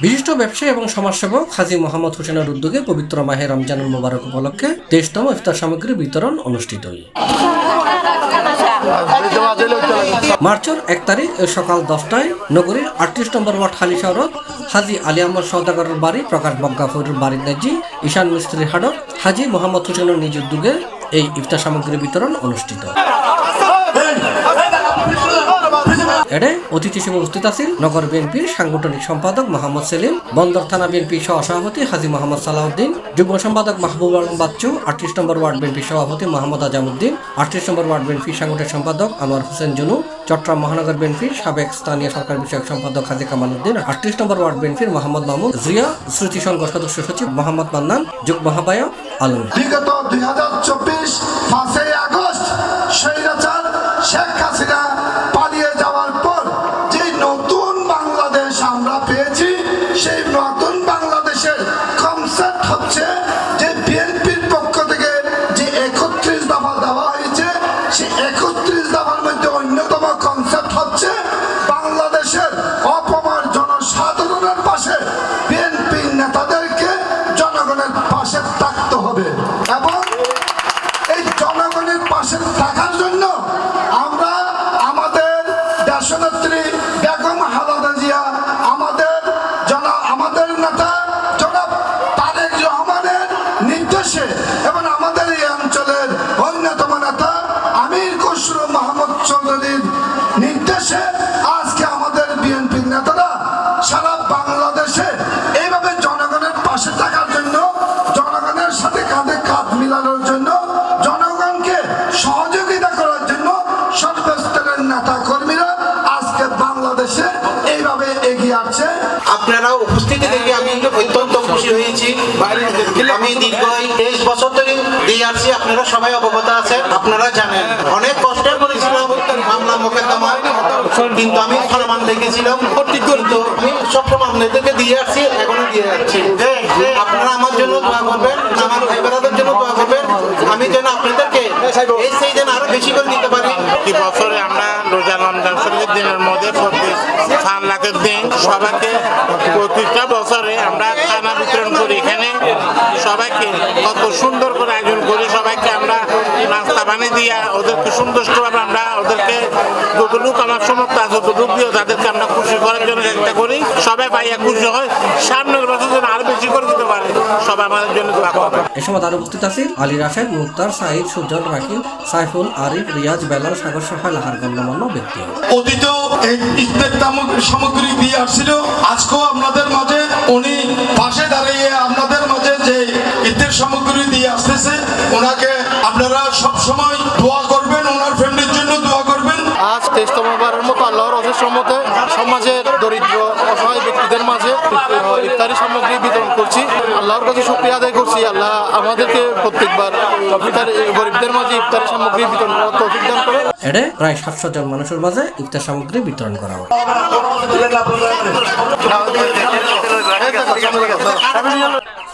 বিশিষ্ট ব্যবসায়ী এবং সমাজসেবক হাজী মোহাম্মদ হোসেনের উদ্যোগে পবিত্র মাহে রমজানুল মোবারক উপলক্ষে 23তম ইফতার সামগ্রী বিতরণ অনুষ্ঠিত হয়। মার্চের 1 তারিখ সকাল 10টায় নগরীর 38 নম্বর ওয়ার্ড হালিশহরত হাজী আলী আহমদ সওদাগরের বাড়ি, প্রকাশ বগ্গাফুরের বাড়ির নেজি ঈশান মিস্ত্রি হাটত হাজী মোহাম্মদ হোসেনের নিজ উদ্যোগে এই ইফতার সামগ্রী বিতরণ অনুষ্ঠিত। এতে অতিথি হিসেবে উপস্থিত আছেন নগর বিএনপির সাংগঠনিক সম্পাদক মোহাম্মদ সেলিম, বন্দর থানা বিএনপি সহসভাপতি হাজী মোহাম্মদ সালাউদ্দিন, যুগ্ম সম্পাদক মাহবুব আলম বাচ্চু, 38 নম্বর ওয়ার্ড বিএনপি সভাপতি মোহাম্মদ আজামউদ্দিন, 38 নম্বর ওয়ার্ড বিএনপি সাংগঠনিক সম্পাদক আনোয়ার হোসেন জুনু, চট্টগ্রাম মহানগর বিএনপির সাবেক স্থানীয় সরকার বিষয়ক সম্পাদক হাজী কামাল উদ্দিন, 38 নম্বর ওয়ার্ড বিএনপির মোহাম্মদ মাহমুদ, জিয়া স্মৃতি সংঘ সদস্য সচিব মোহাম্মদ মান্নান, যুগ্ম আহ্বায়ক আলম। বিগত 2024 5 আগস্ট স্বৈরাচার শেখ হাসিনা পালিয়ে যাওয়ার পর যে নতুন বাংলাদেশ আমরা পেয়েছি, সেই নতুন বাংলাদেশের কনসেপ্ট হচ্ছে যে বিএনপির পক্ষ থেকে যে 31 দফা দেওয়া হয়েছে, সেই 31 দফার মধ্যে অন্যতম কনসেপ্ট হচ্ছে বাংলাদেশের অপমার জনসাধারণের পাশে বিএনপি নেতাদেরকে জনগণের পাশে থাকতে হবে এবং এই জনগণের পাশে থাকার জন্য আমরা আমাদের দেশনেত্রী বেগম খালেদা জিয়া, আমাদের নেতা জনাব তারেক রহমানের নির্দেশে এবং আমাদের এই অঞ্চলের অন্যতম নেতা আমির খসরু মাহমুদ চৌধুরীর নির্দেশে আজকে আমাদের বিএনপির নেতারা সারা বাংলাদেশে এইভাবে জনগণের পাশে থাকার জন্য, জনগণের সাথে কাঁধে কাঁধ মিলানোর জন্য, জনগণকে সহযোগিতা করার জন্য সর্বস্তরের নেতা কর্মীরা আজকে বাংলাদেশে এইভাবে এগিয়ে আসছে। আপনারা উপস্থিতি দেখে আমি অত্যন্ত খুশি হয়েছি। আমি দীর্ঘ 23 বছর ধরে দিয়ে আসছি, আপনারা সবাই অবগত আছেন, আপনারা জানেন অনেক কষ্টের করেছিলাম মামলা মোকদ্দমা, কিন্তু আমি ফরমান দেখেছিলাম, কিন্তু আমি সবসময় আপনাদেরকে দিয়ে আসছি, এখনো দিয়ে যাচ্ছি। আপনারা আমার জন্য দোয়া করবেন, আমার ভাই বোনদের জন্য দোয়া করবেন, আমি যেন আপনাদেরকে এই সেই যেন আরো বেশি করে দিতে পারি। এই বছরে আমরা রোজা রমজান শরীফের দিনের মধ্যে প্রতি 4 লাখের দিন সবাইকে প্রতিটা বছরে আমরা খানা বিতরণ করি। এখানে সবাইকে কত সুন্দর করে আয়োজন করি, সবাইকে আমরা নাস্তা বানিয়ে দিয়া ওদেরকে সুন্দরভাবে আমরা ওদেরকে যতটুক আমার সমর্থ আছে ততটুক দিয়ে তাদেরকে আমরা খুশি করার জন্য চেষ্টা করি। সবাই পাইয়া খুশি হয়, সামনের বছর যেন আরো বেশি করে দিতে পারে, সবাই আমাদের জন্য দোয়া করবে। এ সময় তার উপস্থিত আছেন আলী রাশেদ, মুক্তার, সাইদ, সুজন, রাকিব, সাইফুল, আরিফ, রিয়াজ, বেলাল, সাগর সহ লাহার গণ্যমান্য ব্যক্তি। অতীত এই ইফতার সামগ্রী দিয়ে আসছিল, আজকেও আপনাদের মাঝে উনি পাশে দাঁড়িয়ে আপনাদের মাঝে যে ইফতার সামগ্রী দিয়ে আসতেছে, ওনাকে আপনারা সব সময় দোয়া করবেন, ওনার ফ্যামিলির জন্য দোয়া করবেন। আজ 23তম বারের মতো আল্লাহর অশেষ রহমতে সমাজের দরিদ্র অসহায় ব্যক্তিদের মাঝে ইফতারি সামগ্রী বিতরণ করছি। আল্লাহর কাছে শুকরিয়া আদায় করছি, আল্লাহ আমাদেরকে প্রত্যেকবার গরিবদের মাঝে ইফতারি সামগ্রী বিতরণ করার তৌফিক দান করে। এতে প্রায় 700 জন মানুষের মাঝে ইফতার সামগ্রী বিতরণ করা হয়।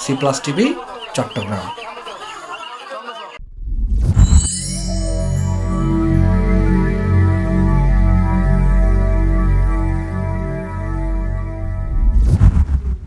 C+ TV, Chittagong.